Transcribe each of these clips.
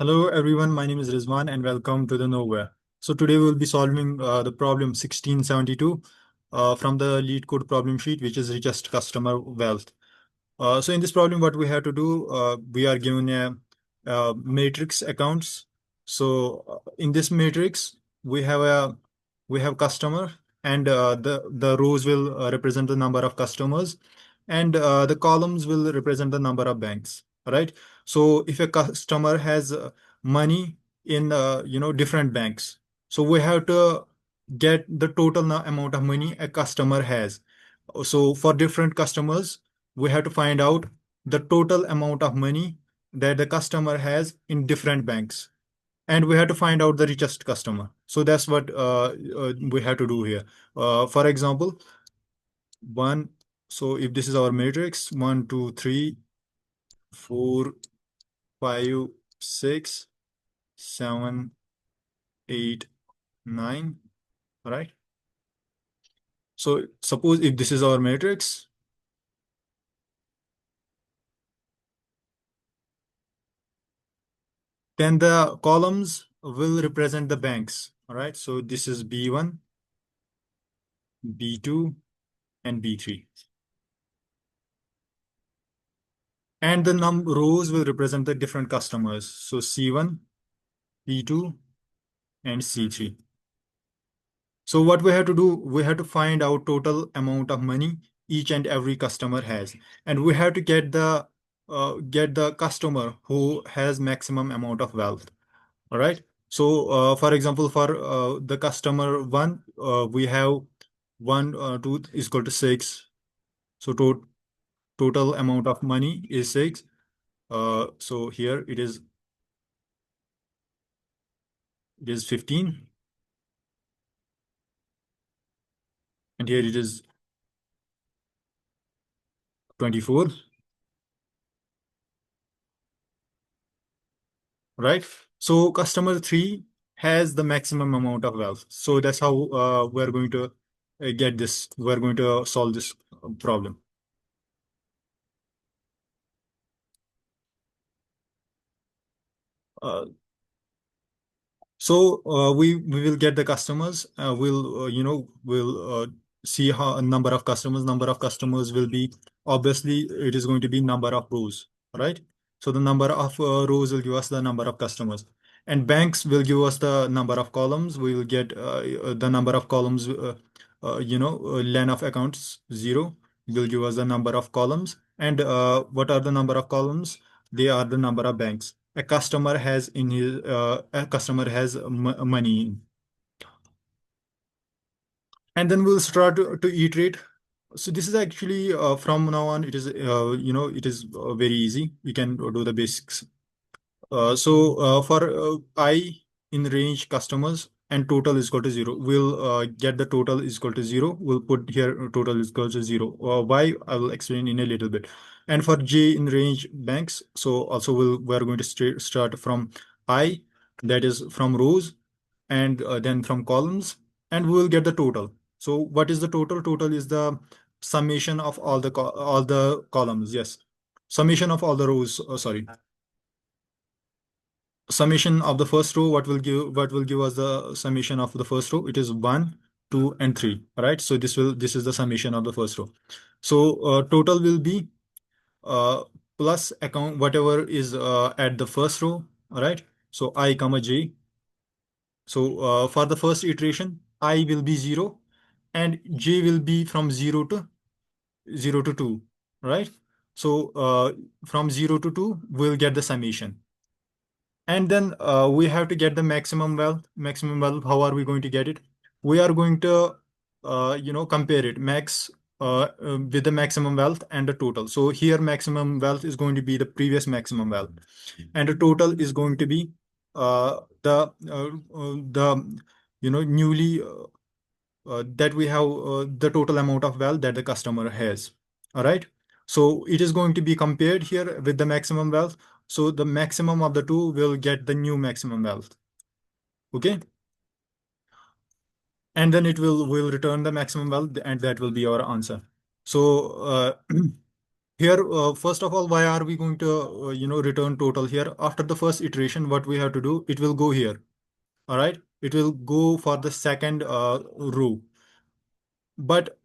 Hello everyone, my name is Rizwan and welcome to the Nowhere. So today we'll be solving the problem 1672 from the Leetcode problem sheet, which is richest customer wealth. So in this problem, what we have to do, we are given a matrix accounts. So in this matrix, we have customer, and the rows will represent the number of customers, and the columns will represent the number of banks. Right. So if a customer has money in different banks, so we have to get the total amount of money a customer has. So for different customers, we have to find out the total amount of money that the customer has in different banks, and we have to find out the richest customer. So that's what we have to do here. For example, one. So if this is our matrix, 1, 2, 3, 4, 5, 6, 7, 8, 9. All right. So suppose if this is our matrix, then the columns will represent the banks. All right. So this is B1, B2, and B3. And the rows will represent the different customers. So C1, P2, and C3. So what we have to do, we have to find out total amount of money each and every customer has. And we have to get the customer who has maximum amount of wealth. All right. So for example, for the customer one, we have 1, 2 is equal to 6. So total amount of money is 6. So here it is 15, and here it is 24, right? So customer 3 has the maximum amount of wealth. So that's how we're going to get this. We're going to solve this problem. Uh, So we will get the customers. We'll see how a number of customers. Number of customers will be, obviously it is going to be number of rows, right? So the number of rows will give us the number of customers, and banks will give us the number of columns. We will get the number of columns. Len of accounts 0 will give us the number of columns, and what are the number of columns? They are the number of banks a customer has money, and then we'll start to iterate. So this is actually from now on it is it is very easy. We can do the basics. For I in range customers and total is equal to 0, we'll get the total is equal to 0. We'll put here total is equal to 0. Why, I will explain in a little bit. And for J in range banks, so also we're going to start from I, that is from rows, and then from columns, and we will get the total. So what is the total? Total is the summation of all the columns. Yes, summation of all the rows. Sorry, summation of the first row. What will give us the summation of the first row? It is 1, 2, and 3. Right. So this is the summation of the first row. So total will be uh, plus account whatever is at the first row. All right. So I comma j. So for the first iteration, I will be 0, and j will be from 0 to 2. Right. So from 0 to 2, we'll get the summation. And then we have to get the maximum wealth. Maximum wealth, how are we going to get it? We are going to, compare it with the maximum wealth and the total. So here maximum wealth is going to be the previous maximum wealth, and the total is going to be the newly that we have the total amount of wealth that the customer has. All right. So it is going to be compared here with the maximum wealth. So the maximum of the two will get the new maximum wealth. Okay. And then it will return the maximum wealth, and that will be our answer. So Here, first of all, why are we going to return total here? After the first iteration, what we have to do, it will go here. All right, it will go for the second row. But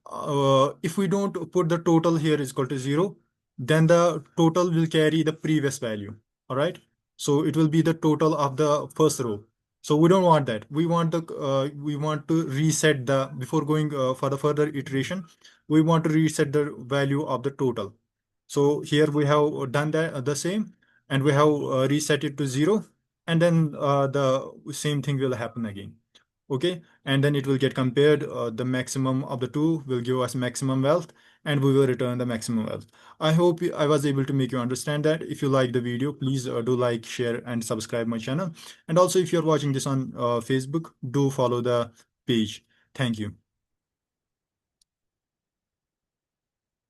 if we don't put the total here is equal to 0, then the total will carry the previous value. All right. So it will be the total of the first row. So we don't want that. We want to reset the before going for the further iteration. We want to reset the value of the total. So here we have done that the same, and we have reset it to 0, and then the same thing will happen again. Okay, and then it will get compared. The maximum of the two will give us maximum wealth, and we will return the maximum wealth. I hope I was able to make you understand that. If you like the video, please do like, share, and subscribe my channel. And also, if you're watching this on Facebook, do follow the page. Thank you.